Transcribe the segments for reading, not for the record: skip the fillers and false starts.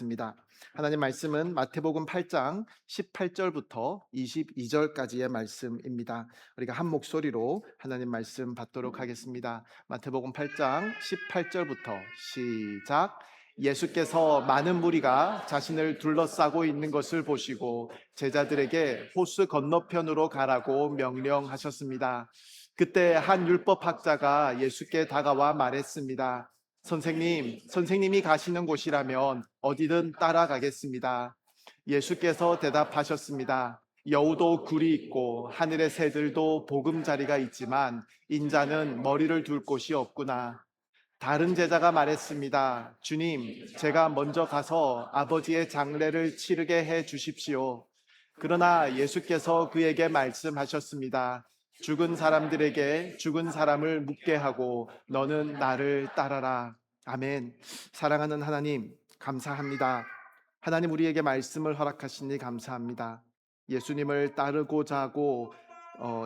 하겠습니다. 하나님 말씀은 마태복음 8장 18절부터 22절까지의 말씀입니다. 우리가 한 목소리로 하나님 말씀 받도록 하겠습니다. 마태복음 8장 18절부터 시작. 예수께서 많은 무리가 자신을 둘러싸고 있는 것을 보시고 제자들에게 호수 건너편으로 가라고 명령하셨습니다. 그때 한 율법학자가 예수께 다가와 말했습니다. 선생님이 가시는 곳이라면 어디든 따라가겠습니다. 예수께서 대답하셨습니다. 여우도 굴이 있고 하늘의 새들도 보금자리가 있지만 인자는 머리를 둘 곳이 없구나. 다른 제자가 말했습니다. 주님, 제가 먼저 가서 아버지의 장례를 치르게 해 주십시오. 그러나 예수께서 그에게 말씀하셨습니다. 죽은 사람들에게 죽은 사람을 묻게 하고 너는 나를 따라라. 아멘. 사랑하는 하나님, 감사합니다. 하나님 우리에게 말씀을 허락하시니 감사합니다. 예수님을 따르고자 하고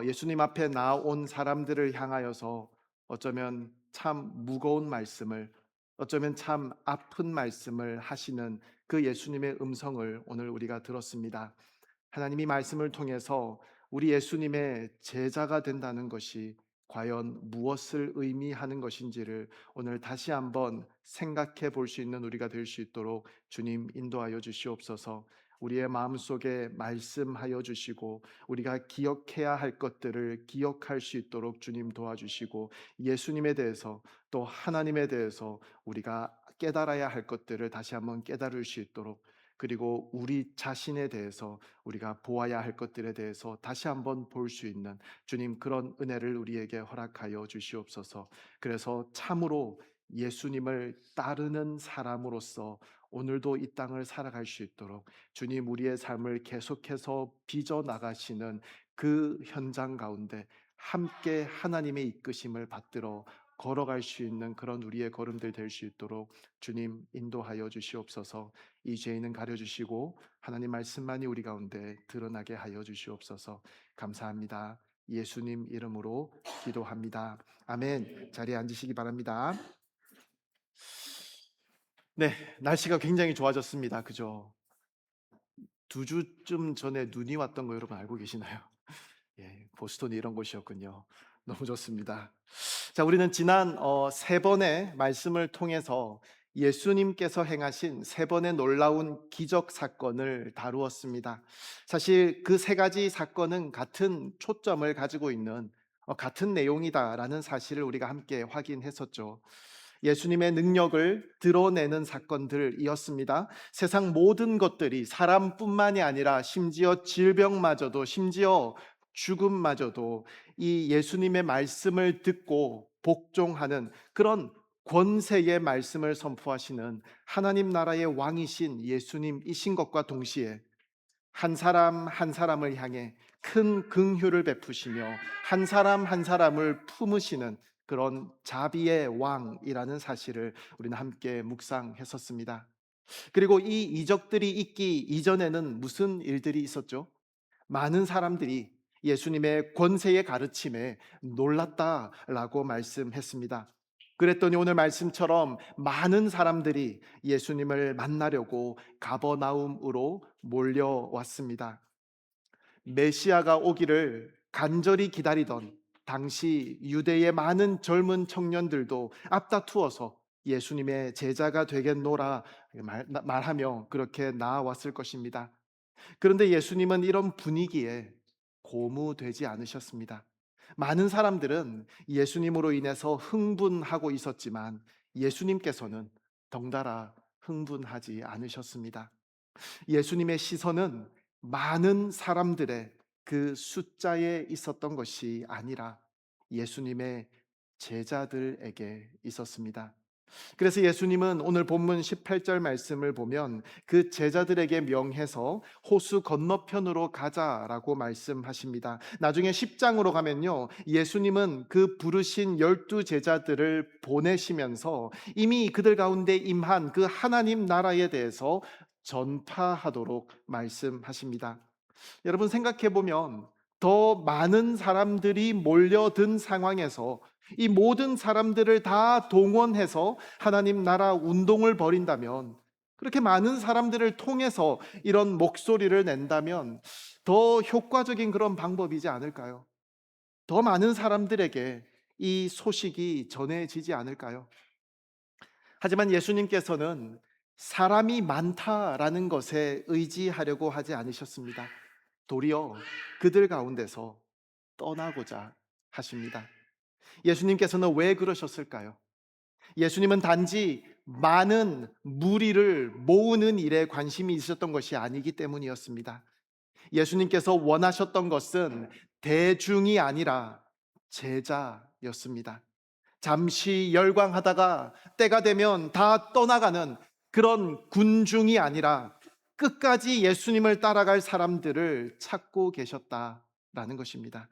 예수님 앞에 나온 사람들을 향하여서 어쩌면 참 무거운 말씀을, 어쩌면 참 아픈 말씀을 하시는 그 예수님의 음성을 오늘 우리가 들었습니다. 하나님이 말씀을 통해서 우리 예수님의 제자가 된다는 것이 과연 무엇을 의미하는 것인지를 오늘 다시 한번 생각해 볼 수 있는 우리가 될 수 있도록 주님 인도하여 주시옵소서. 우리의 마음속에 말씀하여 주시고 우리가 기억해야 할 것들을 기억할 수 있도록 주님 도와주시고 예수님에 대해서 또 하나님에 대해서 우리가 깨달아야 할 것들을 다시 한번 깨달을 수 있도록, 그리고 우리 자신에 대해서 우리가 보아야 할 것들에 대해서 다시 한번 볼 수 있는 주님 그런 은혜를 우리에게 허락하여 주시옵소서. 그래서 참으로 예수님을 따르는 사람으로서 오늘도 이 땅을 살아갈 수 있도록 주님 우리의 삶을 계속해서 빚어 나가시는 그 현장 가운데 함께 하나님의 이끄심을 받들어 걸어갈 수 있는 그런 우리의 걸음들 될 수 있도록 주님 인도하여 주시옵소서. 이 죄인은 가려주시고 하나님 말씀만이 우리 가운데 드러나게 하여 주시옵소서. 감사합니다. 예수님 이름으로 기도합니다. 아멘. 자리에 앉으시기 바랍니다. 네, 날씨가 굉장히 좋아졌습니다. 그죠? 2주쯤 전에 눈이 왔던 거 여러분 알고 계시나요? 예, 보스턴이 이런 곳이었군요. 너무 좋습니다. 자, 우리는 지난 3번의 말씀을 통해서 예수님께서 행하신 3번의 놀라운 기적 사건을 다루었습니다. 사실 그 3가지 사건은 같은 초점을 가지고 있는 같은 내용이다라는 사실을 우리가 함께 확인했었죠. 예수님의 능력을 드러내는 사건들이었습니다. 세상 모든 것들이 사람뿐만이 아니라 심지어 질병마저도, 심지어 죽음마저도 이 예수님의 말씀을 듣고 복종하는 그런 권세의 말씀을 선포하시는 하나님 나라의 왕이신 예수님이신 것과 동시에 한 사람 한 사람을 향해 큰 긍휼을 베푸시며 한 사람 한 사람을 품으시는 그런 자비의 왕이라는 사실을 우리는 함께 묵상했었습니다. 그리고 이 이적들이 있기 이전에는 무슨 일들이 있었죠? 많은 사람들이 예수님의 권세의 가르침에 놀랐다라고 말씀했습니다. 그랬더니 오늘 말씀처럼 많은 사람들이 예수님을 만나려고 가버나움으로 몰려왔습니다. 메시아가 오기를 간절히 기다리던 당시 유대의 많은 젊은 청년들도 앞다투어서 예수님의 제자가 되겠노라 말하며 그렇게 나아왔을 것입니다. 그런데 예수님은 이런 분위기에 고무되지 않으셨습니다. 많은 사람들은 예수님으로 인해서 흥분하고 있었지만 예수님께서는 덩달아 흥분하지 않으셨습니다. 예수님의 시선은 많은 사람들의 그 숫자에 있었던 것이 아니라 예수님의 제자들에게 있었습니다. 그래서 예수님은 오늘 본문 18절 말씀을 보면 그 제자들에게 명해서 호수 건너편으로 가자라고 말씀하십니다. 나중에 10장으로 가면요, 예수님은 그 부르신 12 제자들을 보내시면서 이미 그들 가운데 임한 그 하나님 나라에 대해서 전파하도록 말씀하십니다. 여러분 생각해 보면 더 많은 사람들이 몰려든 상황에서 이 모든 사람들을 다 동원해서 하나님 나라 운동을 벌인다면 그렇게 많은 사람들을 통해서 이런 목소리를 낸다면 더 효과적인 그런 방법이지 않을까요? 더 많은 사람들에게 이 소식이 전해지지 않을까요? 하지만 예수님께서는 사람이 많다라는 것에 의지하려고 하지 않으셨습니다. 도리어 그들 가운데서 떠나고자 하십니다. 예수님께서는 왜 그러셨을까요? 예수님은 단지 많은 무리를 모으는 일에 관심이 있으셨던 것이 아니기 때문이었습니다. 예수님께서 원하셨던 것은 대중이 아니라 제자였습니다. 잠시 열광하다가 때가 되면 다 떠나가는 그런 군중이 아니라 끝까지 예수님을 따라갈 사람들을 찾고 계셨다라는 것입니다.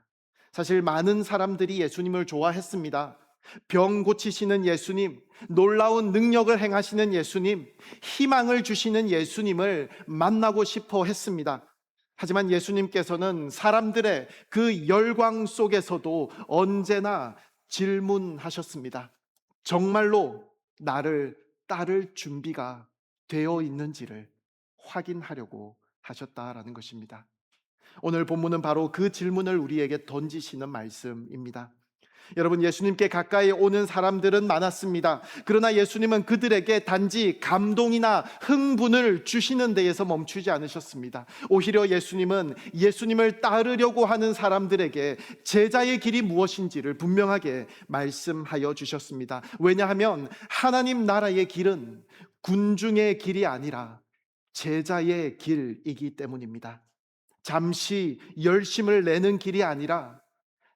사실 많은 사람들이 예수님을 좋아했습니다. 병 고치시는 예수님, 놀라운 능력을 행하시는 예수님, 희망을 주시는 예수님을 만나고 싶어 했습니다. 하지만 예수님께서는 사람들의 그 열광 속에서도 언제나 질문하셨습니다. 정말로 나를 따를 준비가 되어 있는지를 확인하려고 하셨다라는 것입니다. 오늘 본문은 바로 그 질문을 우리에게 던지시는 말씀입니다. 여러분, 예수님께 가까이 오는 사람들은 많았습니다. 그러나 예수님은 그들에게 단지 감동이나 흥분을 주시는 데에서 멈추지 않으셨습니다. 오히려 예수님은 예수님을 따르려고 하는 사람들에게 제자의 길이 무엇인지를 분명하게 말씀하여 주셨습니다. 왜냐하면 하나님 나라의 길은 군중의 길이 아니라 제자의 길이기 때문입니다. 잠시 열심을 내는 길이 아니라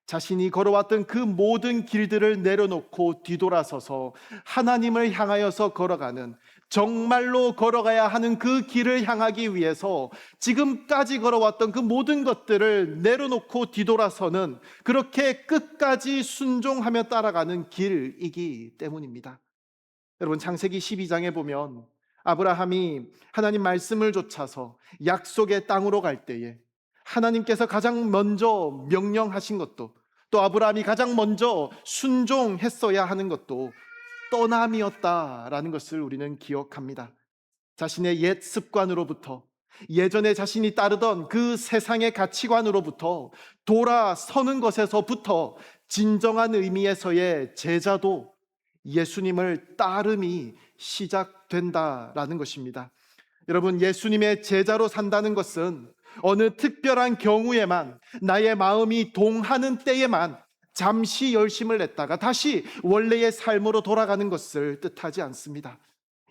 자신이 걸어왔던 그 모든 길들을 내려놓고 뒤돌아서서 하나님을 향하여서 걸어가는, 정말로 걸어가야 하는 그 길을 향하기 위해서 지금까지 걸어왔던 그 모든 것들을 내려놓고 뒤돌아서는, 그렇게 끝까지 순종하며 따라가는 길이기 때문입니다. 여러분, 창세기 12장에 보면 아브라함이 하나님 말씀을 좇아서 약속의 땅으로 갈 때에 하나님께서 가장 먼저 명령하신 것도, 또 아브라함이 가장 먼저 순종했어야 하는 것도 떠남이었다라는 것을 우리는 기억합니다. 자신의 옛 습관으로부터, 예전에 자신이 따르던 그 세상의 가치관으로부터 돌아서는 것에서부터 진정한 의미에서의 제자도 예수님을 따름이 시작된다라는 것입니다. 여러분, 예수님의 제자로 산다는 것은 어느 특별한 경우에만, 나의 마음이 동하는 때에만 잠시 열심을 냈다가 다시 원래의 삶으로 돌아가는 것을 뜻하지 않습니다.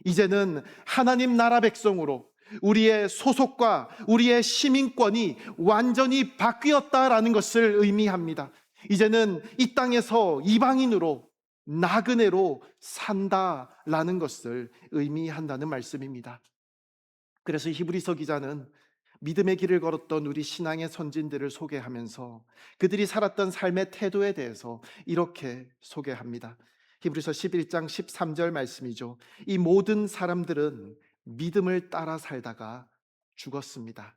이제는 하나님 나라 백성으로 우리의 소속과 우리의 시민권이 완전히 바뀌었다라는 것을 의미합니다. 이제는 이 땅에서 이방인으로, 나그네로 산다라는 것을 의미한다는 말씀입니다. 그래서 히브리서 기자는 믿음의 길을 걸었던 우리 신앙의 선진들을 소개하면서 그들이 살았던 삶의 태도에 대해서 이렇게 소개합니다. 히브리서 11장 13절 말씀이죠. 이 모든 사람들은 믿음을 따라 살다가 죽었습니다.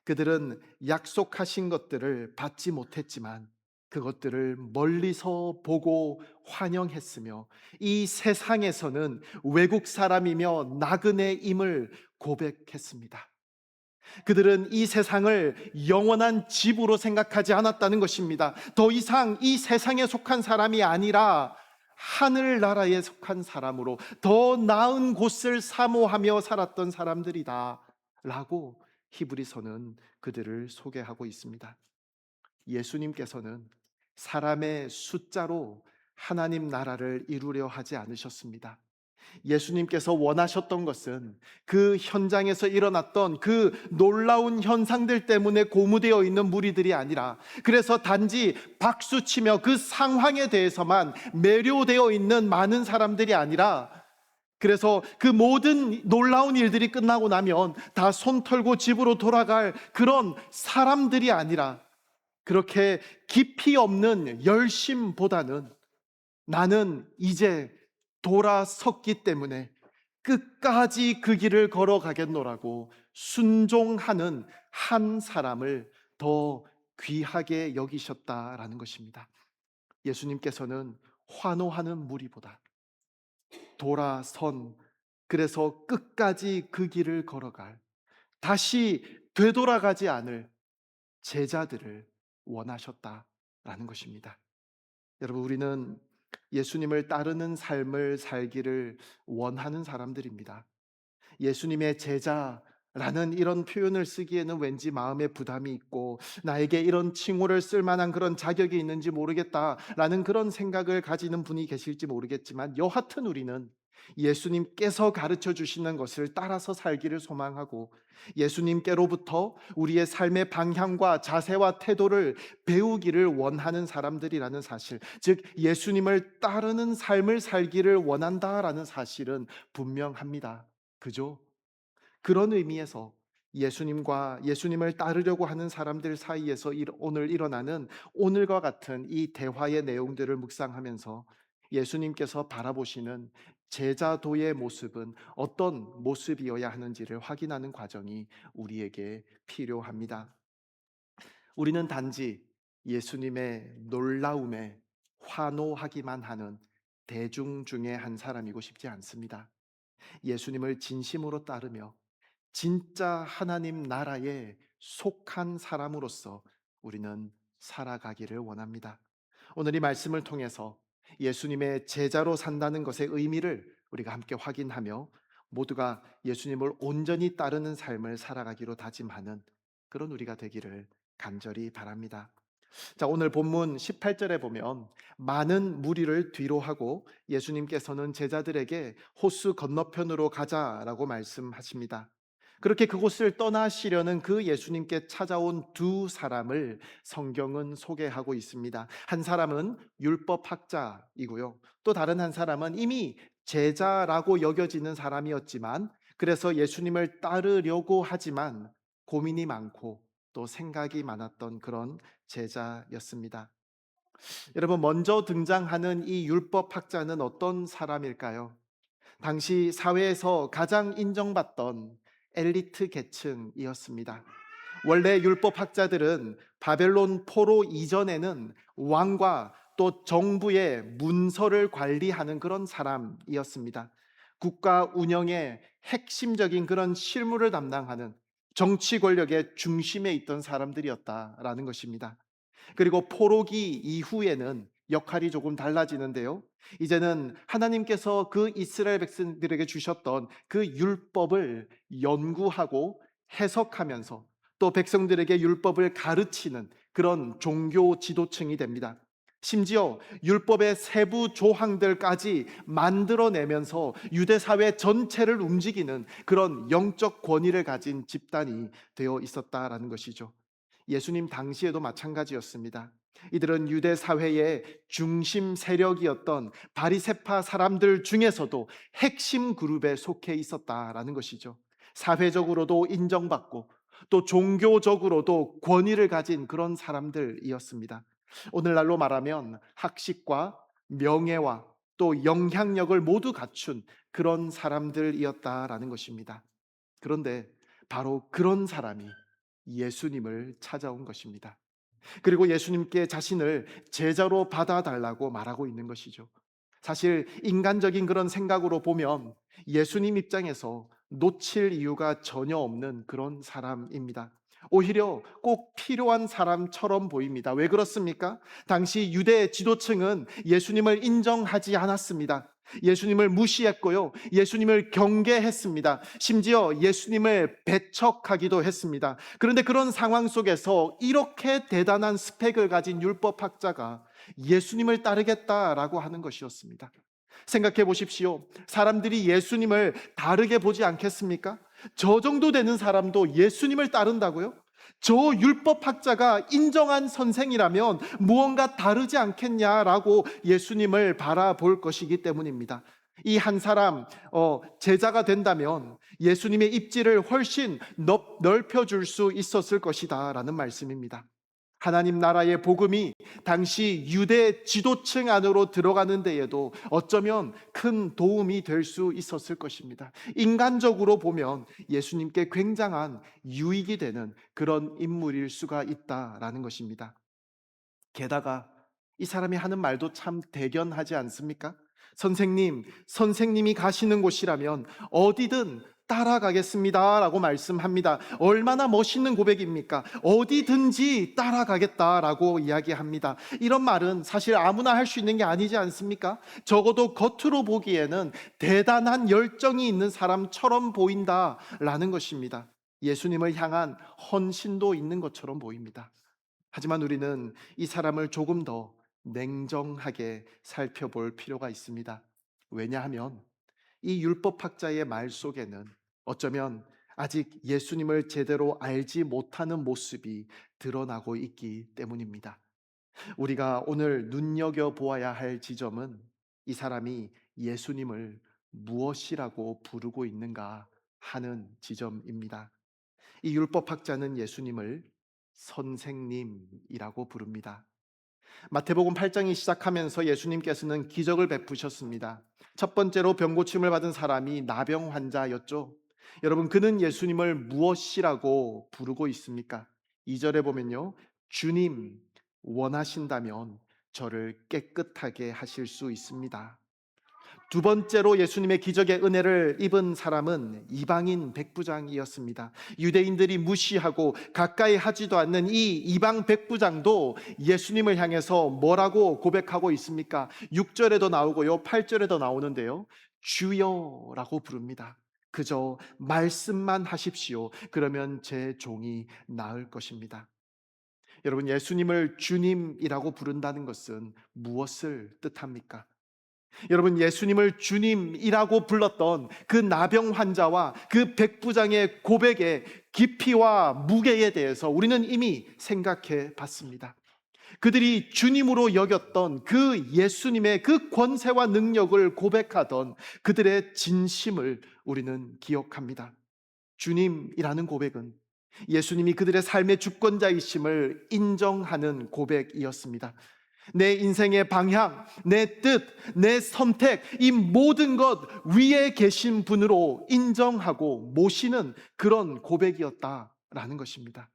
그들은 약속하신 것들을 받지 못했지만 그것들을 멀리서 보고 환영했으며 이 세상에서는 외국 사람이며 나그네임을 고백했습니다. 그들은 이 세상을 영원한 집으로 생각하지 않았다는 것입니다. 더 이상 이 세상에 속한 사람이 아니라 하늘나라에 속한 사람으로 더 나은 곳을 사모하며 살았던 사람들이다 라고 히브리서는 그들을 소개하고 있습니다. 예수님께서는 사람의 숫자로 하나님 나라를 이루려 하지 않으셨습니다. 예수님께서 원하셨던 것은 그 현장에서 일어났던 그 놀라운 현상들 때문에 고무되어 있는 무리들이 아니라, 그래서 단지 박수치며 그 상황에 대해서만 매료되어 있는 많은 사람들이 아니라, 그래서 그 모든 놀라운 일들이 끝나고 나면 다 손 털고 집으로 돌아갈 그런 사람들이 아니라, 그렇게 깊이 없는 열심보다는 나는 이제 돌아섰기 때문에 끝까지 그 길을 걸어가겠노라고 순종하는 한 사람을 더 귀하게 여기셨다라는 것입니다. 예수님께서는 환호하는 무리보다 돌아선 그래서 끝까지 그 길을 걸어갈, 다시 되돌아가지 않을 제자들을 원하셨다라는 것입니다. 여러분, 우리는 예수님을 따르는 삶을 살기를 원하는 사람들입니다. 예수님의 제자라는 이런 표현을 쓰기에는 왠지 마음에 부담이 있고, 나에게 이런 칭호를 쓸 만한 그런 자격이 있는지 모르겠다라는 그런 생각을 가지는 분이 계실지 모르겠지만, 여하튼 우리는 예수님께서 가르쳐 주시는 것을 따라서 살기를 소망하고, 예수님께로부터 우리의 삶의 방향과 자세와 태도를 배우기를 원하는 사람들이라는 사실, 즉 예수님을 따르는 삶을 살기를 원한다라는 사실은 분명합니다. 그죠? 그런 의미에서 예수님과 예수님을 따르려고 하는 사람들 사이에서 오늘 일어나는 오늘과 같은 이 대화의 내용들을 묵상하면서 예수님께서 바라보시는 제자도의 모습은 어떤 모습이어야 하는지를 확인하는 과정이 우리에게 필요합니다. 우리는 단지 예수님의 놀라움에 환호하기만 하는 대중 중에 한 사람이고 싶지 않습니다. 예수님을 진심으로 따르며 진짜 하나님 나라에 속한 사람으로서 우리는 살아가기를 원합니다. 오늘 이 말씀을 통해서 예수님의 제자로 산다는 것의 의미를 우리가 함께 확인하며 모두가 예수님을 온전히 따르는 삶을 살아가기로 다짐하는 그런 우리가 되기를 간절히 바랍니다. 자, 오늘 본문 18절에 보면 많은 무리를 뒤로 하고 예수님께서는 제자들에게 호수 건너편으로 가자라고 말씀하십니다. 그렇게 그곳을 떠나시려는 그 예수님께 찾아온 두 사람을 성경은 소개하고 있습니다. 한 사람은 율법학자이고요. 또 다른 한 사람은 이미 제자라고 여겨지는 사람이었지만, 그래서 예수님을 따르려고 하지만 고민이 많고 또 생각이 많았던 그런 제자였습니다. 여러분, 먼저 등장하는 이 율법학자는 어떤 사람일까요? 당시 사회에서 가장 인정받던 엘리트 계층이었습니다. 원래 율법학자들은 바벨론 포로 이전에는 왕과 또 정부의 문서를 관리하는 그런 사람이었습니다. 국가 운영의 핵심적인 그런 실무를 담당하는 정치 권력의 중심에 있던 사람들이었다라는 것입니다. 그리고 포로기 이후에는 역할이 조금 달라지는데요. 이제는 하나님께서 그 이스라엘 백성들에게 주셨던 그 율법을 연구하고 해석하면서 또 백성들에게 율법을 가르치는 그런 종교 지도층이 됩니다. 심지어 율법의 세부 조항들까지 만들어내면서 유대 사회 전체를 움직이는 그런 영적 권위를 가진 집단이 되어 있었다라는 것이죠. 예수님 당시에도 마찬가지였습니다. 이들은 유대 사회의 중심 세력이었던 바리새파 사람들 중에서도 핵심 그룹에 속해 있었다라는 것이죠. 사회적으로도 인정받고 또 종교적으로도 권위를 가진 그런 사람들이었습니다. 오늘날로 말하면 학식과 명예와 또 영향력을 모두 갖춘 그런 사람들이었다라는 것입니다. 그런데 바로 그런 사람이 예수님을 찾아온 것입니다. 그리고 예수님께 자신을 제자로 받아달라고 말하고 있는 것이죠. 사실 인간적인 그런 생각으로 보면 예수님 입장에서 놓칠 이유가 전혀 없는 그런 사람입니다. 오히려 꼭 필요한 사람처럼 보입니다. 왜 그렇습니까? 당시 유대 지도층은 예수님을 인정하지 않았습니다. 예수님을 무시했고요. 예수님을 경계했습니다. 심지어 예수님을 배척하기도 했습니다. 그런데 그런 상황 속에서 이렇게 대단한 스펙을 가진 율법학자가 예수님을 따르겠다라고 하는 것이었습니다. 생각해 보십시오. 사람들이 예수님을 다르게 보지 않겠습니까? 저 정도 되는 사람도 예수님을 따른다고요? 저 율법학자가 인정한 선생이라면 무언가 다르지 않겠냐라고 예수님을 바라볼 것이기 때문입니다. 이 한 사람 제자가 된다면 예수님의 입지를 훨씬 넓혀줄 수 있었을 것이다 라는 말씀입니다. 하나님 나라의 복음이 당시 유대 지도층 안으로 들어가는 데에도 어쩌면 큰 도움이 될 수 있었을 것입니다. 인간적으로 보면 예수님께 굉장한 유익이 되는 그런 인물일 수가 있다라는 것입니다. 게다가 이 사람이 하는 말도 참 대견하지 않습니까? 선생님, 선생님이 가시는 곳이라면 어디든 따라가겠습니다 라고 말씀합니다. 얼마나 멋있는 고백입니까? 어디든지 따라가겠다라고 이야기합니다. 이런 말은 사실 아무나 할 수 있는 게 아니지 않습니까? 적어도 겉으로 보기에는 대단한 열정이 있는 사람처럼 보인다라는 것입니다. 예수님을 향한 헌신도 있는 것처럼 보입니다. 하지만 우리는 이 사람을 조금 더 냉정하게 살펴볼 필요가 있습니다. 왜냐하면 이 율법학자의 말 속에는 어쩌면 아직 예수님을 제대로 알지 못하는 모습이 드러나고 있기 때문입니다. 우리가 오늘 눈여겨보아야 할 지점은 이 사람이 예수님을 무엇이라고 부르고 있는가 하는 지점입니다. 이 율법학자는 예수님을 선생님이라고 부릅니다. 마태복음 8장이 시작하면서 예수님께서는 기적을 베푸셨습니다. 첫 번째로 병고침을 받은 사람이 나병 환자였죠. 여러분, 그는 예수님을 무엇이라고 부르고 있습니까? 2절에 보면요, 주님 원하신다면 저를 깨끗하게 하실 수 있습니다. 두 번째로 예수님의 기적의 은혜를 입은 사람은 이방인 백부장이었습니다. 유대인들이 무시하고 가까이 하지도 않는 이 이방 백부장도 예수님을 향해서 뭐라고 고백하고 있습니까? 6절에도 나오고요, 8절에도 나오는데요, 주여라고 부릅니다. 그저 말씀만 하십시오. 그러면 제 종이 나을 것입니다. 여러분, 예수님을 주님이라고 부른다는 것은 무엇을 뜻합니까? 여러분, 예수님을 주님이라고 불렀던 그 나병 환자와 그 백부장의 고백의 깊이와 무게에 대해서 우리는 이미 생각해 봤습니다. 그들이 주님으로 여겼던 그 예수님의 그 권세와 능력을 고백하던 그들의 진심을 우리는 기억합니다. 주님이라는 고백은 예수님이 그들의 삶의 주권자이심을 인정하는 고백이었습니다. 내 인생의 방향, 내 뜻, 내 선택, 이 모든 것 위에 계신 분으로 인정하고 모시는 그런 고백이었다라는 것입니다.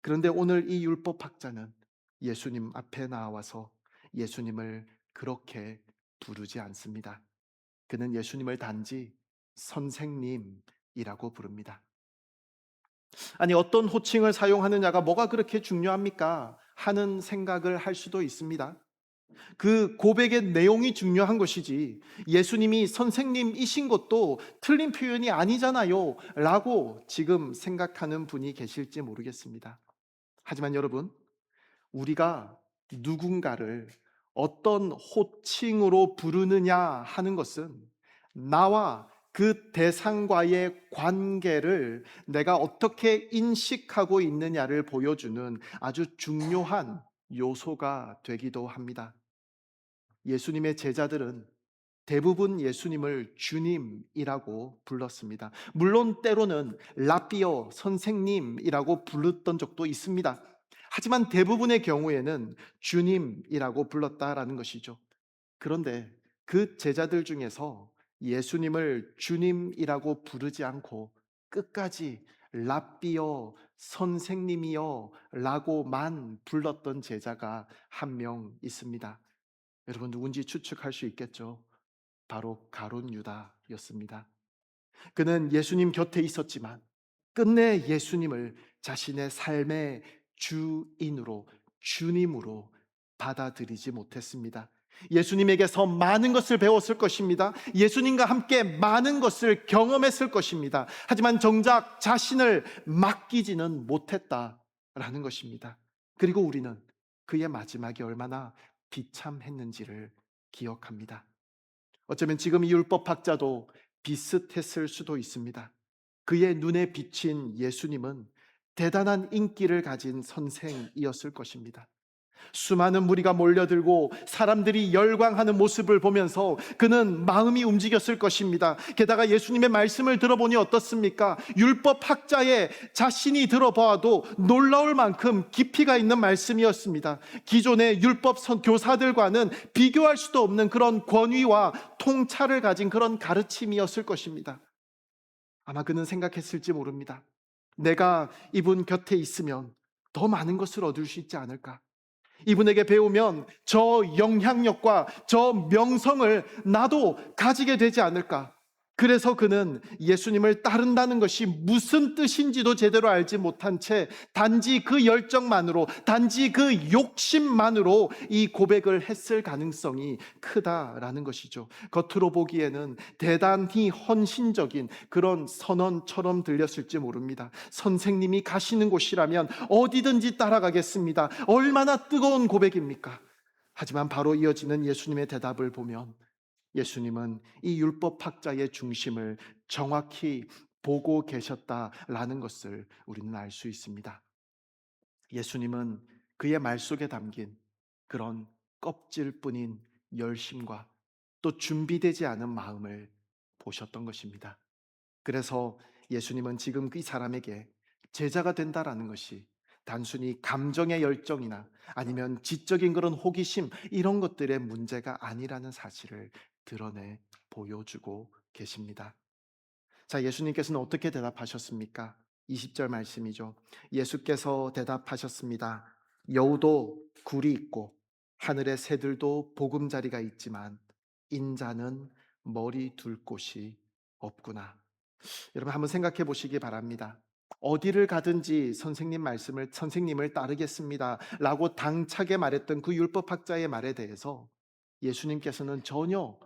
그런데 오늘 이 율법학자는 예수님 앞에 나와서 예수님을 그렇게 부르지 않습니다. 그는 예수님을 단지 선생님이라고 부릅니다. 아니, 어떤 호칭을 사용하느냐가 뭐가 그렇게 중요합니까? 하는 생각을 할 수도 있습니다. 그 고백의 내용이 중요한 것이지 예수님이 선생님이신 것도 틀린 표현이 아니잖아요 라고 지금 생각하는 분이 계실지 모르겠습니다. 하지만 여러분, 우리가 누군가를 어떤 호칭으로 부르느냐 하는 것은 나와 그 대상과의 관계를 내가 어떻게 인식하고 있느냐를 보여주는 아주 중요한 요소가 되기도 합니다. 예수님의 제자들은 대부분 예수님을 주님이라고 불렀습니다. 물론 때로는 라비어 선생님이라고 불렀던 적도 있습니다. 하지만 대부분의 경우에는 주님이라고 불렀다라는 것이죠. 그런데 그 제자들 중에서 예수님을 주님이라고 부르지 않고 끝까지 라비어 선생님이여 라고만 불렀던 제자가 한 명 있습니다. 여러분, 누군지 추측할 수 있겠죠? 바로 가룟 유다였습니다. 그는 예수님 곁에 있었지만 끝내 예수님을 자신의 삶의 주인으로, 주님으로 받아들이지 못했습니다. 예수님에게서 많은 것을 배웠을 것입니다. 예수님과 함께 많은 것을 경험했을 것입니다. 하지만 정작 자신을 맡기지는 못했다라는 것입니다. 그리고 우리는 그의 마지막이 얼마나 비참했는지를 기억합니다. 어쩌면 지금 이 율법학자도 비슷했을 수도 있습니다. 그의 눈에 비친 예수님은 대단한 인기를 가진 선생이었을 것입니다. 수많은 무리가 몰려들고 사람들이 열광하는 모습을 보면서 그는 마음이 움직였을 것입니다. 게다가 예수님의 말씀을 들어보니 어떻습니까? 율법학자의 자신이 들어봐도 놀라울 만큼 깊이가 있는 말씀이었습니다. 기존의 율법 교사들과는 비교할 수도 없는 그런 권위와 통찰을 가진 그런 가르침이었을 것입니다. 아마 그는 생각했을지 모릅니다. 내가 이분 곁에 있으면 더 많은 것을 얻을 수 있지 않을까? 이분에게 배우면 저 영향력과 저 명성을 나도 가지게 되지 않을까. 그래서 그는 예수님을 따른다는 것이 무슨 뜻인지도 제대로 알지 못한 채 단지 그 열정만으로, 단지 그 욕심만으로 이 고백을 했을 가능성이 크다라는 것이죠. 겉으로 보기에는 대단히 헌신적인 그런 선언처럼 들렸을지 모릅니다. 선생님이 가시는 곳이라면 어디든지 따라가겠습니다. 얼마나 뜨거운 고백입니까? 하지만 바로 이어지는 예수님의 대답을 보면 예수님은 이 율법학자의 중심을 정확히 보고 계셨다라는 것을 우리는 알 수 있습니다. 예수님은 그의 말 속에 담긴 그런 껍질뿐인 열심과 또 준비되지 않은 마음을 보셨던 것입니다. 그래서 예수님은 지금 이 사람에게 제자가 된다라는 것이 단순히 감정의 열정이나 아니면 지적인 그런 호기심 이런 것들의 문제가 아니라는 사실을 드러내 보여주고 계십니다. 자, 예수님께서는 어떻게 대답하셨습니까? 20절 말씀이죠. 예수께서 대답하셨습니다. 여우도 굴이 있고 하늘의 새들도 보금자리가 있지만 인자는 머리 둘 곳이 없구나. 여러분 한번 생각해 보시기 바랍니다. 어디를 가든지 선생님을 따르겠습니다 라고 당차게 말했던 그 율법학자의 말에 대해서 예수님께서는 전혀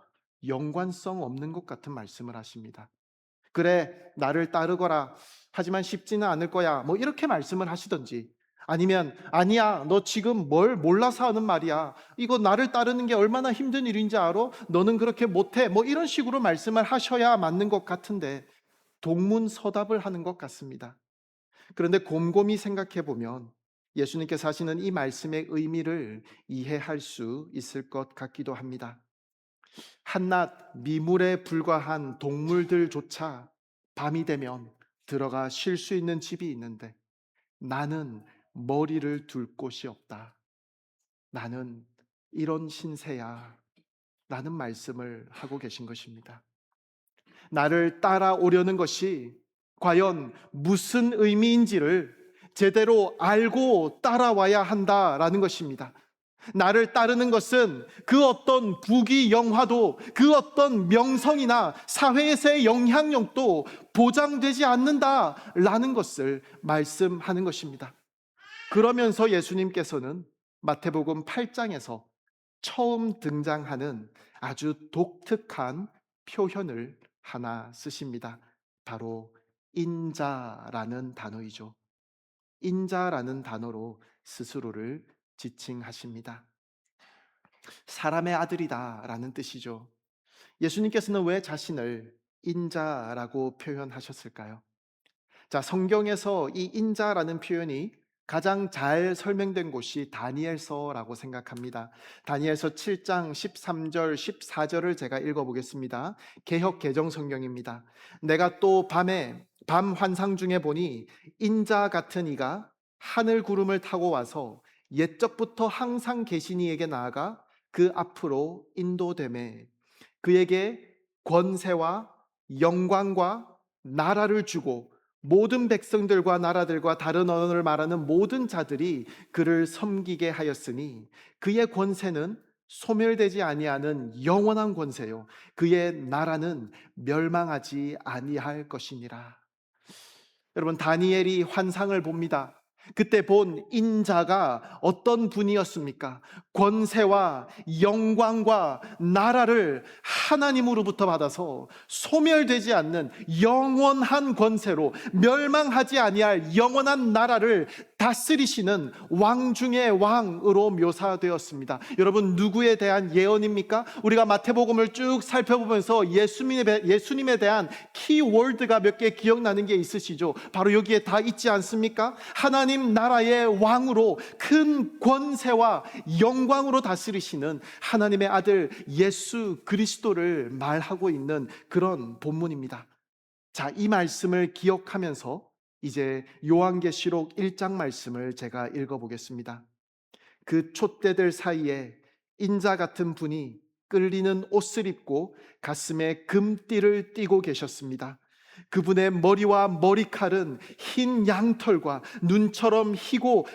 연관성 없는 것 같은 말씀을 하십니다. 그래, 나를 따르거라. 하지만 쉽지는 않을 거야. 뭐 이렇게 말씀을 하시던지, 아니면 아니야, 너 지금 뭘 몰라서 하는 말이야. 이거 나를 따르는 게 얼마나 힘든 일인지 알아? 너는 그렇게 못해. 뭐 이런 식으로 말씀을 하셔야 맞는 것 같은데 동문서답을 하는 것 같습니다. 그런데 곰곰이 생각해 보면 예수님께서 하시는 이 말씀의 의미를 이해할 수 있을 것 같기도 합니다. 한낱 미물에 불과한 동물들조차 밤이 되면 들어가 쉴 수 있는 집이 있는데 나는 머리를 둘 곳이 없다. 나는 이런 신세야. 라는 말씀을 하고 계신 것입니다. 나를 따라오려는 것이 과연 무슨 의미인지를 제대로 알고 따라와야 한다라는 것입니다. 나를 따르는 것은 그 어떤 부귀영화도 그 어떤 명성이나 사회에서의 영향력도 보장되지 않는다라는 것을 말씀하는 것입니다. 그러면서 예수님께서는 마태복음 8장에서 처음 등장하는 아주 독특한 표현을 하나 쓰십니다. 바로 인자라는 단어이죠. 인자라는 단어로 스스로를 지칭하십니다. 사람의 아들이다 라는 뜻이죠. 예수님께서는 왜 자신을 인자라고 표현하셨을까요? 자, 성경에서 이 인자라는 표현이 가장 잘 설명된 곳이 다니엘서라고 생각합니다. 다니엘서 7장 13절 14절을 제가 읽어보겠습니다. 개역 개정 성경입니다. 내가 또 밤 환상 중에 보니 인자 같은 이가 하늘 구름을 타고 와서 옛적부터 항상 계신 이에게 나아가 그 앞으로 인도되매 그에게 권세와 영광과 나라를 주고 모든 백성들과 나라들과 다른 언어를 말하는 모든 자들이 그를 섬기게 하였으니 그의 권세는 소멸되지 아니하는 영원한 권세요 그의 나라는 멸망하지 아니할 것이니라. 여러분, 다니엘이 환상을 봅니다. 그때 본 인자가 어떤 분이었습니까? 권세와 영광과 나라를 하나님으로부터 받아서 소멸되지 않는 영원한 권세로 멸망하지 아니할 영원한 나라를 다스리시는 왕 중의 왕으로 묘사되었습니다. 여러분, 누구에 대한 예언입니까? 우리가 마태복음을 쭉 살펴보면서 예수님에 대한 키워드가 몇 개 기억나는 게 있으시죠? 바로 여기에 다 있지 않습니까? 하나님 나라의 왕으로 큰 권세와 영광으로 다스리시는 하나님의 아들 예수 그리스도를 말하고 있는 그런 본문입니다. 자, 이 말씀을 기억하면서 이제 요한계시록 1장 말씀을 제가 읽어보겠습니다. 그 촛대들 사이에 인자 같은 분이 끌리는 옷을 입고 가슴에 금띠를 띠고 계셨습니다. 그분의 머리와 머리칼은 흰 양털과 눈처럼 희고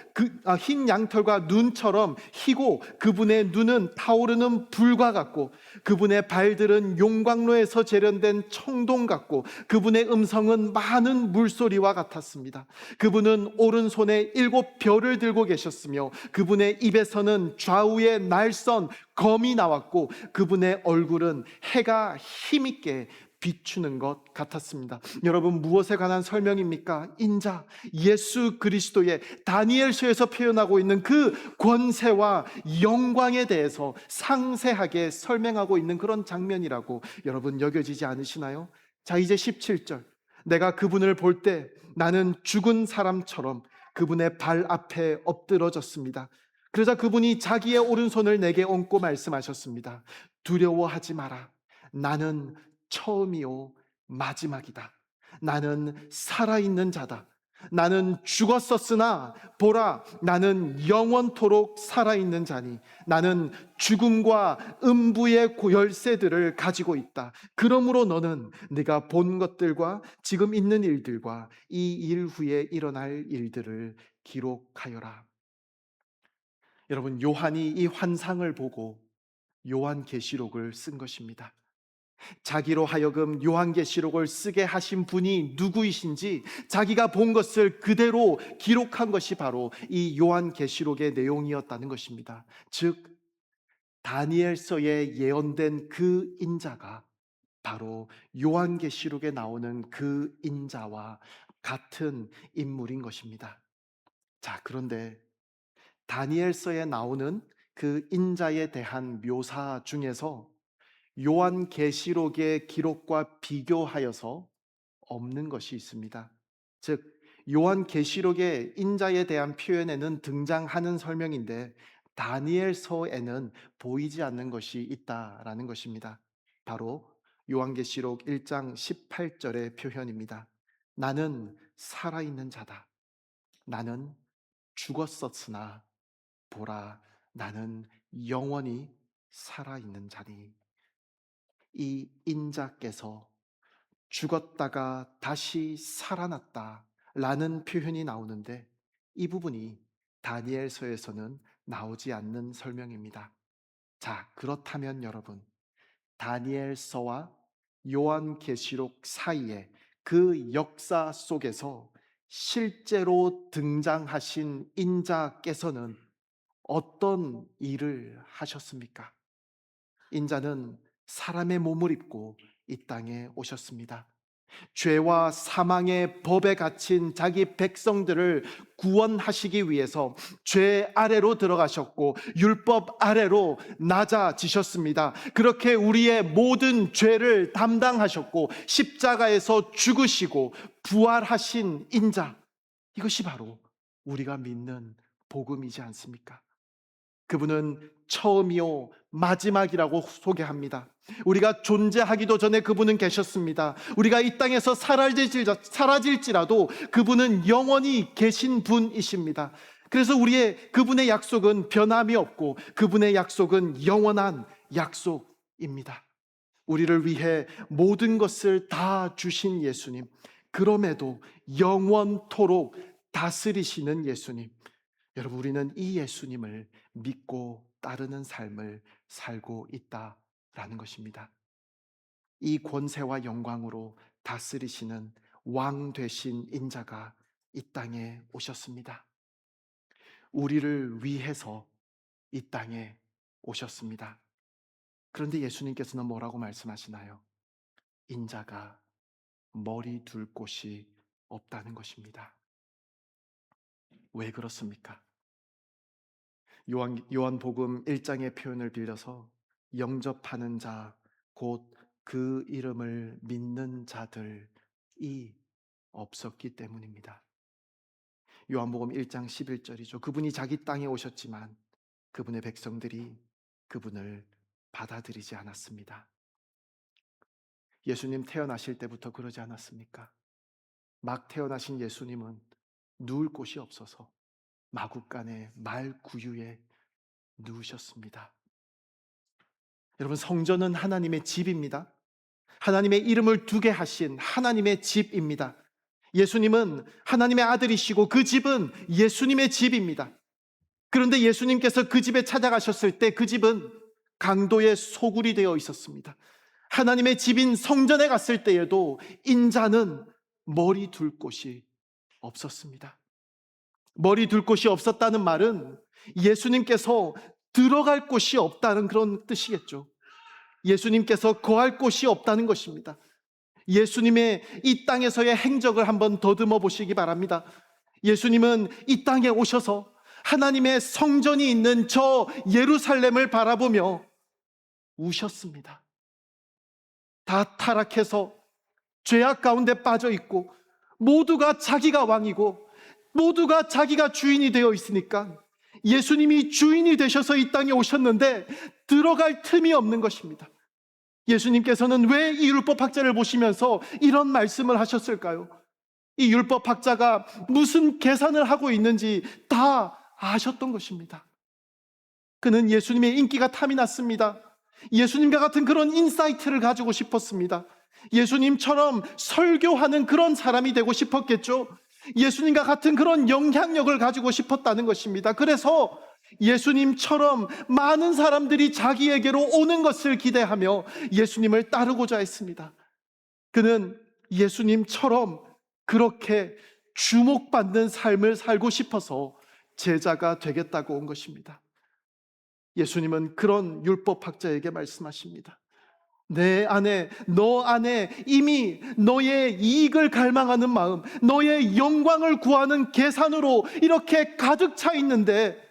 흰 양털과 눈처럼 희고 그분의 눈은 타오르는 불과 같고 그분의 발들은 용광로에서 재련된 청동 같고 그분의 음성은 많은 물소리와 같았습니다. 그분은 오른손에 7별을 들고 계셨으며 그분의 입에서는 좌우에 날선 검이 나왔고 그분의 얼굴은 해가 힘있게 비추는 것 같았습니다. 여러분, 무엇에 관한 설명입니까? 인자 예수 그리스도의 다니엘서에서 표현하고 있는 그 권세와 영광에 대해서 상세하게 설명하고 있는 그런 장면이라고 여러분 여겨지지 않으시나요? 자, 이제 17절. 내가 그분을 볼 때 나는 죽은 사람처럼 그분의 발 앞에 엎드러졌습니다. 그러자 그분이 자기의 오른손을 내게 얹고 말씀하셨습니다. 두려워하지 마라. 나는 처음이요 마지막이다. 나는 살아있는 자다. 나는 죽었었으나 보라, 나는 영원토록 살아있는 자니 나는 죽음과 음부의 열쇠들을 가지고 있다. 그러므로 너는 네가 본 것들과 지금 있는 일들과 이 일 후에 일어날 일들을 기록하여라. 여러분, 요한이 이 환상을 보고 요한계시록을 쓴 것입니다. 자기로 하여금 요한계시록을 쓰게 하신 분이 누구이신지 자기가 본 것을 그대로 기록한 것이 바로 이 요한계시록의 내용이었다는 것입니다. 즉 다니엘서에 예언된 그 인자가 바로 요한계시록에 나오는 그 인자와 같은 인물인 것입니다. 자, 그런데 다니엘서에 나오는 그 인자에 대한 묘사 중에서 요한계시록의 기록과 비교하여서 없는 것이 있습니다. 즉 요한계시록의 인자에 대한 표현에는 등장하는 설명인데 다니엘서에는 보이지 않는 것이 있다라는 것입니다. 바로 요한계시록 1장 18절의 표현입니다. 나는 살아있는 자다. 나는 죽었었으나 보라, 나는 영원히 살아있는 자니. 이 인자께서 죽었다가 다시 살아났다 라는 표현이 나오는데 이 부분이 다니엘서에서는 나오지 않는 설명입니다. 자, 그렇다면 여러분, 다니엘서와 요한계시록 사이에 그 역사 속에서 실제로 등장하신 인자께서는 어떤 일을 하셨습니까? 인자는 사람의 몸을 입고 이 땅에 오셨습니다. 죄와 사망의 법에 갇힌 자기 백성들을 구원하시기 위해서 죄 아래로 들어가셨고 율법 아래로 낮아지셨습니다. 그렇게 우리의 모든 죄를 담당하셨고 십자가에서 죽으시고 부활하신 인자, 이것이 바로 우리가 믿는 복음이지 않습니까? 그분은 처음이요 마지막이라고 소개합니다. 우리가 존재하기도 전에 그분은 계셨습니다. 우리가 이 땅에서 사라질지라도 그분은 영원히 계신 분이십니다. 그래서 그분의 약속은 변함이 없고 그분의 약속은 영원한 약속입니다. 우리를 위해 모든 것을 다 주신 예수님, 그럼에도 영원토록 다스리시는 예수님, 여러분, 우리는 이 예수님을 믿고 따르는 삶을 살고 있다라는 것입니다. 이 권세와 영광으로 다스리시는 왕 되신 인자가 이 땅에 오셨습니다. 우리를 위해서 이 땅에 오셨습니다. 그런데 예수님께서는 뭐라고 말씀하시나요? 인자가 머리 둘 곳이 없다는 것입니다. 왜 그렇습니까? 요한복음 1장의 표현을 빌려서 영접하는 자, 곧 그 이름을 믿는 자들이 없었기 때문입니다. 요한복음 1장 11절이죠. 그분이 자기 땅에 오셨지만 그분의 백성들이 그분을 받아들이지 않았습니다. 예수님 태어나실 때부터 그러지 않았습니까? 막 태어나신 예수님은 누울 곳이 없어서 마구간의 말 구유에 누우셨습니다. 여러분, 성전은 하나님의 집입니다. 하나님의 이름을 두게 하신 하나님의 집입니다. 예수님은 하나님의 아들이시고 그 집은 예수님의 집입니다. 그런데 예수님께서 그 집에 찾아가셨을 때 그 집은 강도의 소굴이 되어 있었습니다. 하나님의 집인 성전에 갔을 때에도 인자는 머리 둘 곳이 없었습니다. 머리 둘 곳이 없었다는 말은 예수님께서 들어갈 곳이 없다는 그런 뜻이겠죠. 예수님께서 거할 곳이 없다는 것입니다. 예수님의 이 땅에서의 행적을 한번 더듬어 보시기 바랍니다. 예수님은 이 땅에 오셔서 하나님의 성전이 있는 저 예루살렘을 바라보며 우셨습니다. 다 타락해서 죄악 가운데 빠져 있고 모두가 자기가 왕이고 모두가 자기가 주인이 되어 있으니까 예수님이 주인이 되셔서 이 땅에 오셨는데 들어갈 틈이 없는 것입니다. 예수님께서는 왜 이 율법학자를 보시면서 이런 말씀을 하셨을까요? 이 율법학자가 무슨 계산을 하고 있는지 다 아셨던 것입니다. 그는 예수님의 인기가 탐이 났습니다. 예수님과 같은 그런 인사이트를 가지고 싶었습니다. 예수님처럼 설교하는 그런 사람이 되고 싶었겠죠. 예수님과 같은 그런 영향력을 가지고 싶었다는 것입니다. 그래서 예수님처럼 많은 사람들이 자기에게로 오는 것을 기대하며 예수님을 따르고자 했습니다. 그는 예수님처럼 그렇게 주목받는 삶을 살고 싶어서 제자가 되겠다고 온 것입니다. 예수님은 그런 율법학자에게 말씀하십니다. 내 안에, 너 안에 이미 너의 이익을 갈망하는 마음, 너의 영광을 구하는 계산으로 이렇게 가득 차 있는데,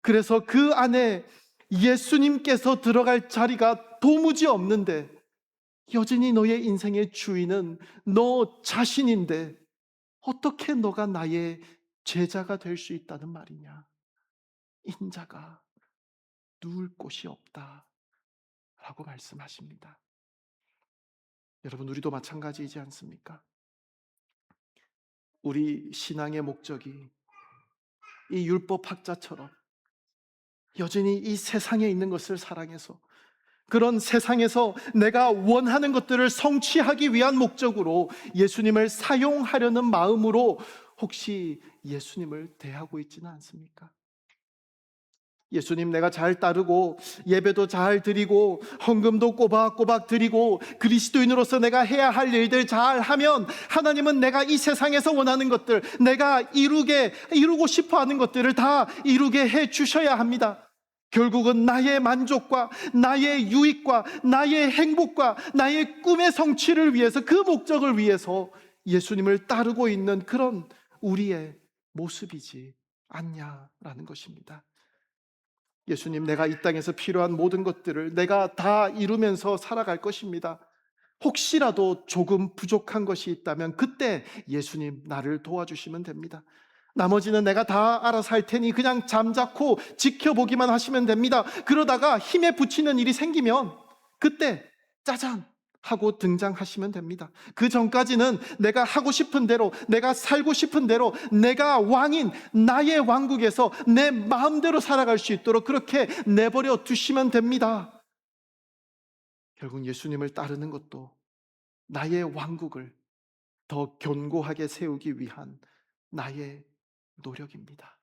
그래서 그 안에 예수님께서 들어갈 자리가 도무지 없는데, 여전히 너의 인생의 주인은 너 자신인데 어떻게 너가 나의 제자가 될 수 있다는 말이냐? 인자가 누울 곳이 없다 라고 말씀하십니다. 여러분, 우리도 마찬가지이지 않습니까? 우리 신앙의 목적이 이 율법학자처럼 여전히 이 세상에 있는 것을 사랑해서 그런 세상에서 내가 원하는 것들을 성취하기 위한 목적으로 예수님을 사용하려는 마음으로 혹시 예수님을 대하고 있지는 않습니까? 예수님 내가 잘 따르고 예배도 잘 드리고 헌금도 꼬박꼬박 드리고 그리스도인으로서 내가 해야 할 일들 잘 하면 하나님은 내가 이 세상에서 원하는 것들, 내가 이루고 싶어 하는 것들을 다 이루게 해 주셔야 합니다. 결국은 나의 만족과 나의 유익과 나의 행복과 나의 꿈의 성취를 위해서, 그 목적을 위해서 예수님을 따르고 있는 그런 우리의 모습이지 않냐라는 것입니다. 예수님, 내가 이 땅에서 필요한 모든 것들을 내가 다 이루면서 살아갈 것입니다. 혹시라도 조금 부족한 것이 있다면 그때 예수님 나를 도와주시면 됩니다. 나머지는 내가 다 알아서 할 테니 그냥 잠자코 지켜보기만 하시면 됩니다. 그러다가 힘에 부치는 일이 생기면 그때 짜잔 하고 등장하시면 됩니다. 그 전까지는 내가 하고 싶은 대로, 내가 살고 싶은 대로, 내가 왕인 나의 왕국에서 내 마음대로 살아갈 수 있도록 그렇게 내버려 두시면 됩니다. 결국 예수님을 따르는 것도 나의 왕국을 더 견고하게 세우기 위한 나의 노력입니다.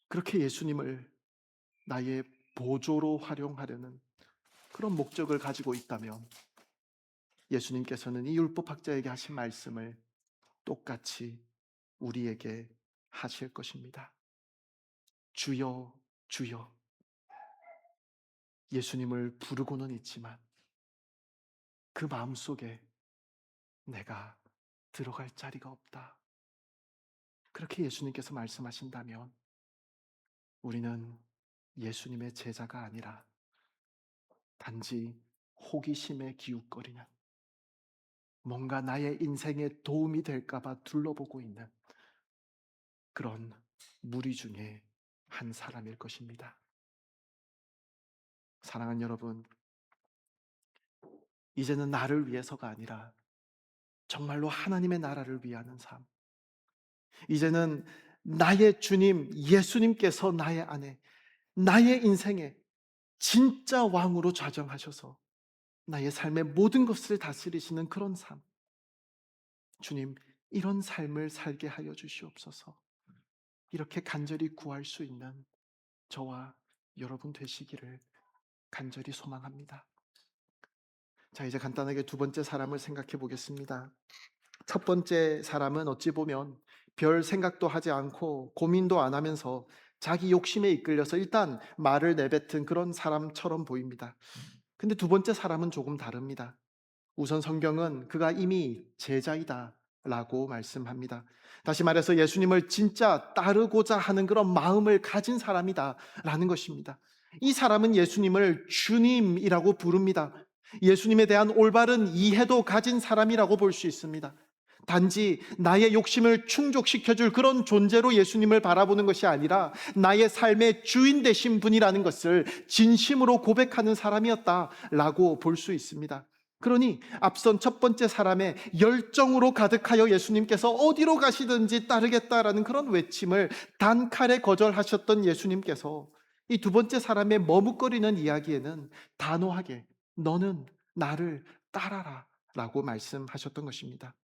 그렇게 예수님을 나의 보조로 활용하려는 그런 목적을 가지고 있다면 예수님께서는 이 율법학자에게 하신 말씀을 똑같이 우리에게 하실 것입니다. 주여, 주여. 예수님을 부르고는 있지만 그 마음속에 내가 들어갈 자리가 없다. 그렇게 예수님께서 말씀하신다면 우리는 예수님의 제자가 아니라 단지 호기심에 기웃거리는, 뭔가 나의 인생에 도움이 될까봐 둘러보고 있는 그런 무리 중에 한 사람일 것입니다. 사랑하는 여러분, 이제는 나를 위해서가 아니라 정말로 하나님의 나라를 위하는 삶, 이제는 나의 주님 예수님께서 나의 안에, 나의 인생에 진짜 왕으로 좌정하셔서 나의 삶의 모든 것을 다스리시는 그런 삶, 주님, 이런 삶을 살게 하여 주시옵소서. 이렇게 간절히 구할 수 있는 저와 여러분 되시기를 간절히 소망합니다. 자, 이제 간단하게 두 번째 사람을 생각해 보겠습니다. 첫 번째 사람은 어찌 보면 별 생각도 하지 않고 고민도 안 하면서 자기 욕심에 이끌려서 일단 말을 내뱉은 그런 사람처럼 보입니다. 근데 두 번째 사람은 조금 다릅니다. 우선 성경은 그가 이미 제자이다 라고 말씀합니다. 다시 말해서 예수님을 진짜 따르고자 하는 그런 마음을 가진 사람이다 라는 것입니다. 이 사람은 예수님을 주님이라고 부릅니다. 예수님에 대한 올바른 이해도 가진 사람이라고 볼 수 있습니다. 단지 나의 욕심을 충족시켜줄 그런 존재로 예수님을 바라보는 것이 아니라 나의 삶의 주인 되신 분이라는 것을 진심으로 고백하는 사람이었다라고 볼 수 있습니다. 그러니 앞선 첫 번째 사람의 열정으로 가득하여 예수님께서 어디로 가시든지 따르겠다라는 그런 외침을 단칼에 거절하셨던 예수님께서 이 두 번째 사람의 머뭇거리는 이야기에는 단호하게 너는 나를 따라라 라고 말씀하셨던 것입니다.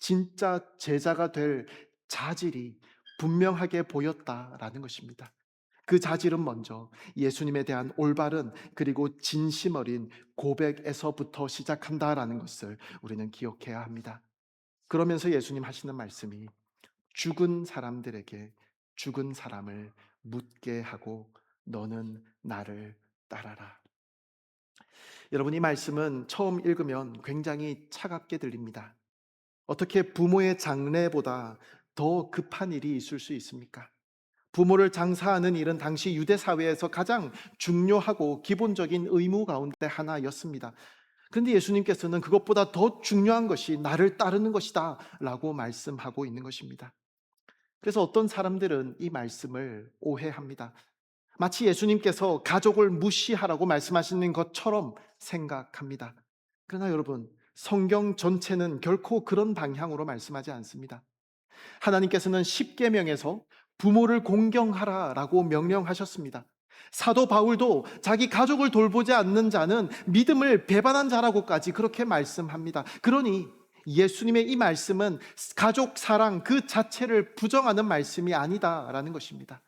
진짜 제자가 될 자질이 분명하게 보였다라는 것입니다. 그 자질은 먼저 예수님에 대한 올바른 그리고 진심 어린 고백에서부터 시작한다라는 것을 우리는 기억해야 합니다. 그러면서 예수님 하시는 말씀이 죽은 사람들에게 죽은 사람을 묻게 하고 너는 나를 따라라. 여러분, 이 말씀은 처음 읽으면 굉장히 차갑게 들립니다. 어떻게 부모의 장례보다 더 급한 일이 있을 수 있습니까? 부모를 장사하는 일은 당시 유대 사회에서 가장 중요하고 기본적인 의무 가운데 하나였습니다. 그런데 예수님께서는 그것보다 더 중요한 것이 나를 따르는 것이다 라고 말씀하고 있는 것입니다. 그래서 어떤 사람들은 이 말씀을 오해합니다. 마치 예수님께서 가족을 무시하라고 말씀하시는 것처럼 생각합니다. 그러나 여러분, 성경 전체는 결코 그런 방향으로 말씀하지 않습니다. 하나님께서는 십계명에서 부모를 공경하라라고 명령하셨습니다. 사도 바울도 자기 가족을 돌보지 않는 자는 믿음을 배반한 자라고까지 그렇게 말씀합니다. 그러니 예수님의 이 말씀은 가족 사랑 그 자체를 부정하는 말씀이 아니다라는 것입니다.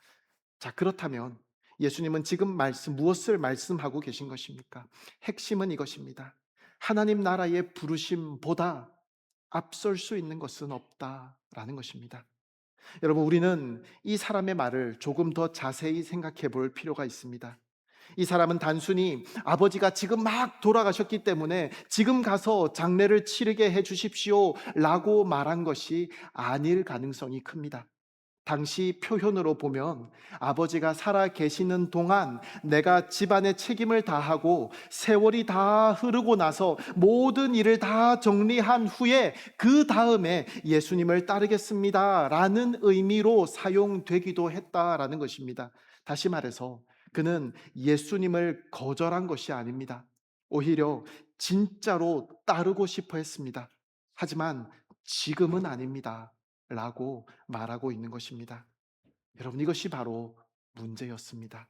자, 그렇다면 예수님은 지금 무엇을 말씀하고 계신 것입니까? 핵심은 이것입니다. 하나님 나라의 부르심보다 앞설 수 있는 것은 없다라는 것입니다. 여러분, 우리는 이 사람의 말을 조금 더 자세히 생각해 볼 필요가 있습니다. 이 사람은 단순히 아버지가 지금 막 돌아가셨기 때문에 지금 가서 장례를 치르게 해 주십시오 라고 말한 것이 아닐 가능성이 큽니다. 당시 표현으로 보면 아버지가 살아 계시는 동안 내가 집안의 책임을 다하고 세월이 다 흐르고 나서 모든 일을 다 정리한 후에 그 다음에 예수님을 따르겠습니다 라는 의미로 사용되기도 했다라는 것입니다. 다시 말해서 그는 예수님을 거절한 것이 아닙니다. 오히려 진짜로 따르고 싶어 했습니다. 하지만 지금은 아닙니다 라고 말하고 있는 것입니다. 여러분, 이것이 바로 문제였습니다.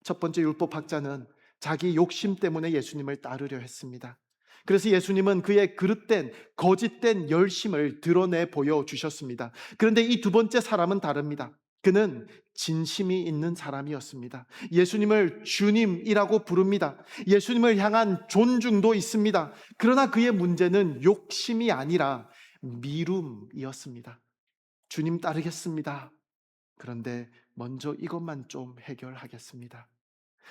첫 번째 율법학자는 자기 욕심 때문에 예수님을 따르려 했습니다. 그래서 예수님은 그의 그릇된 거짓된 열심을 드러내 보여주셨습니다. 그런데 이 두 번째 사람은 다릅니다. 그는 진심이 있는 사람이었습니다. 예수님을 주님이라고 부릅니다. 예수님을 향한 존중도 있습니다. 그러나 그의 문제는 욕심이 아니라 미움이었습니다. 주님 따르겠습니다. 그런데 먼저 이것만 좀 해결하겠습니다.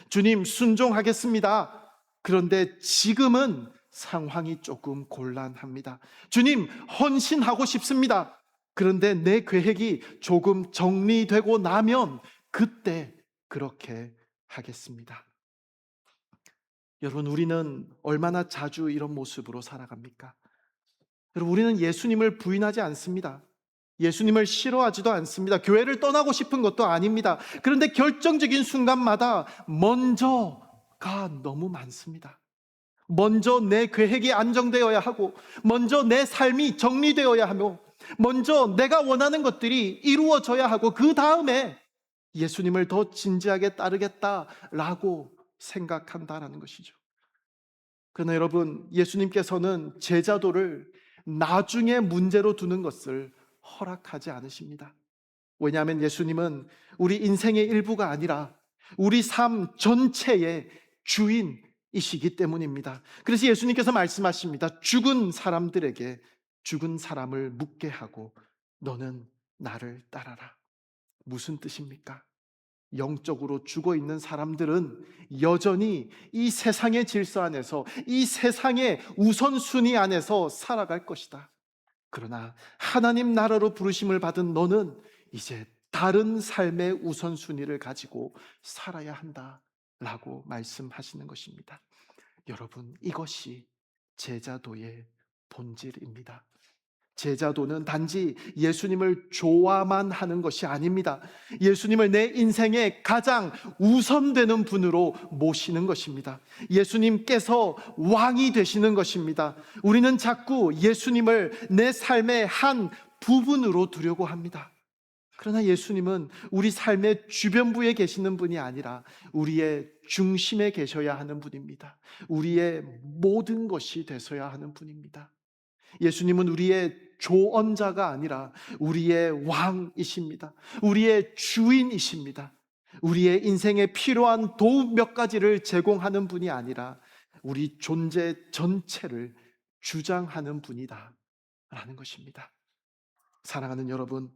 주님 순종하겠습니다. 그런데 지금은 상황이 조금 곤란합니다. 주님 헌신하고 싶습니다. 그런데 내 계획이 조금 정리되고 나면 그때 그렇게 하겠습니다. 여러분, 우리는 얼마나 자주 이런 모습으로 살아갑니까? 여러분, 우리는 예수님을 부인하지 않습니다. 예수님을 싫어하지도 않습니다. 교회를 떠나고 싶은 것도 아닙니다. 그런데 결정적인 순간마다 먼저가 너무 많습니다. 먼저 내 계획이 안정되어야 하고, 먼저 내 삶이 정리되어야 하며, 먼저 내가 원하는 것들이 이루어져야 하고, 그 다음에 예수님을 더 진지하게 따르겠다라고 생각한다라는 것이죠. 그러나 여러분, 예수님께서는 제자도를 나중에 문제로 두는 것을 허락하지 않으십니다. 왜냐하면 예수님은 우리 인생의 일부가 아니라 우리 삶 전체의 주인이시기 때문입니다. 그래서 예수님께서 말씀하십니다. 죽은 사람들에게 죽은 사람을 묻게 하고 너는 나를 따라라. 무슨 뜻입니까? 영적으로 죽어 있는 사람들은 여전히 이 세상의 질서 안에서, 이 세상의 우선순위 안에서 살아갈 것이다. 그러나 하나님 나라로 부르심을 받은 너는 이제 다른 삶의 우선순위를 가지고 살아야 한다라고 말씀하시는 것입니다. 여러분, 이것이 제자도의 본질입니다. 제자도는 단지 예수님을 좋아만 하는 것이 아닙니다. 예수님을 내 인생의 가장 우선되는 분으로 모시는 것입니다. 예수님께서 왕이 되시는 것입니다. 우리는 자꾸 예수님을 내 삶의 한 부분으로 두려고 합니다. 그러나 예수님은 우리 삶의 주변부에 계시는 분이 아니라 우리의 중심에 계셔야 하는 분입니다. 우리의 모든 것이 되셔야 하는 분입니다. 예수님은 우리의 조언자가 아니라 우리의 왕이십니다. 우리의 주인이십니다. 우리의 인생에 필요한 도움 몇 가지를 제공하는 분이 아니라 우리 존재 전체를 주장하는 분이다 라는 것입니다. 사랑하는 여러분,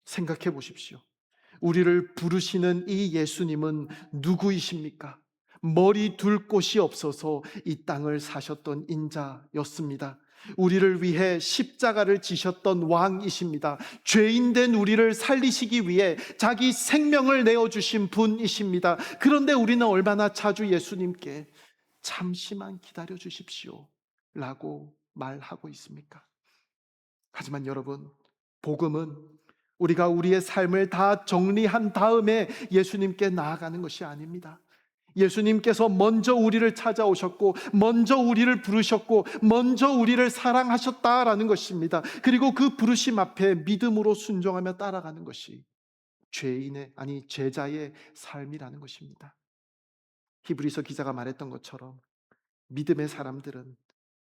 생각해 보십시오. 우리를 부르시는 이 예수님은 누구이십니까? 머리 둘 곳이 없어서 이 땅을 사셨던 인자였습니다. 우리를 위해 십자가를 지셨던 왕이십니다. 죄인된 우리를 살리시기 위해 자기 생명을 내어주신 분이십니다. 그런데 우리는 얼마나 자주 예수님께 잠시만 기다려 주십시오 라고 말하고 있습니까? 하지만 여러분, 복음은 우리가 우리의 삶을 다 정리한 다음에 예수님께 나아가는 것이 아닙니다. 예수님께서 먼저 우리를 찾아오셨고, 먼저 우리를 부르셨고, 먼저 우리를 사랑하셨다라는 것입니다. 그리고 그 부르심 앞에 믿음으로 순종하며 따라가는 것이 제자의 삶이라는 것입니다. 히브리서 기자가 말했던 것처럼 믿음의 사람들은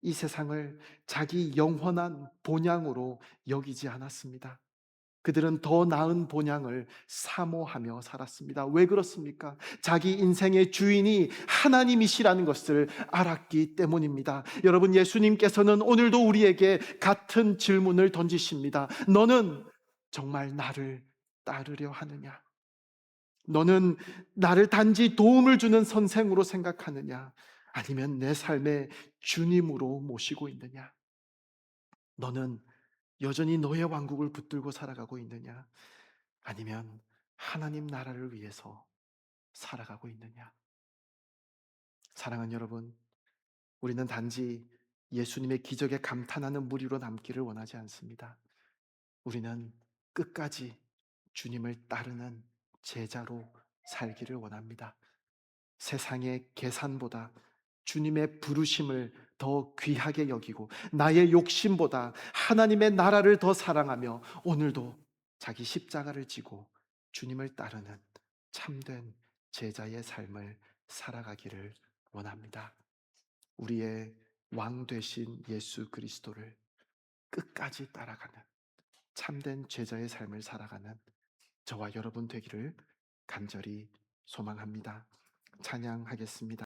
이 세상을 자기 영원한 본향으로 여기지 않았습니다. 그들은 더 나은 본향을 사모하며 살았습니다. 왜 그렇습니까? 자기 인생의 주인이 하나님이시라는 것을 알았기 때문입니다. 여러분, 예수님께서는 오늘도 우리에게 같은 질문을 던지십니다. 너는 정말 나를 따르려 하느냐? 너는 나를 단지 도움을 주는 선생으로 생각하느냐? 아니면 내 삶의 주님으로 모시고 있느냐? 너는 여전히 너의 왕국을 붙들고 살아가고 있느냐? 아니면 하나님 나라를 위해서 살아가고 있느냐? 사랑하는 여러분, 우리는 단지 예수님의 기적에 감탄하는 무리로 남기를 원하지 않습니다. 우리는 끝까지 주님을 따르는 제자로 살기를 원합니다. 세상의 계산보다 주님의 부르심을 더 귀하게 여기고 나의 욕심보다 하나님의 나라를 더 사랑하며 오늘도 자기 십자가를 지고 주님을 따르는 참된 제자의 삶을 살아가기를 원합니다. 우리의 왕 되신 예수 그리스도를 끝까지 따라가는 참된 제자의 삶을 살아가는 저와 여러분 되기를 간절히 소망합니다. 찬양하겠습니다.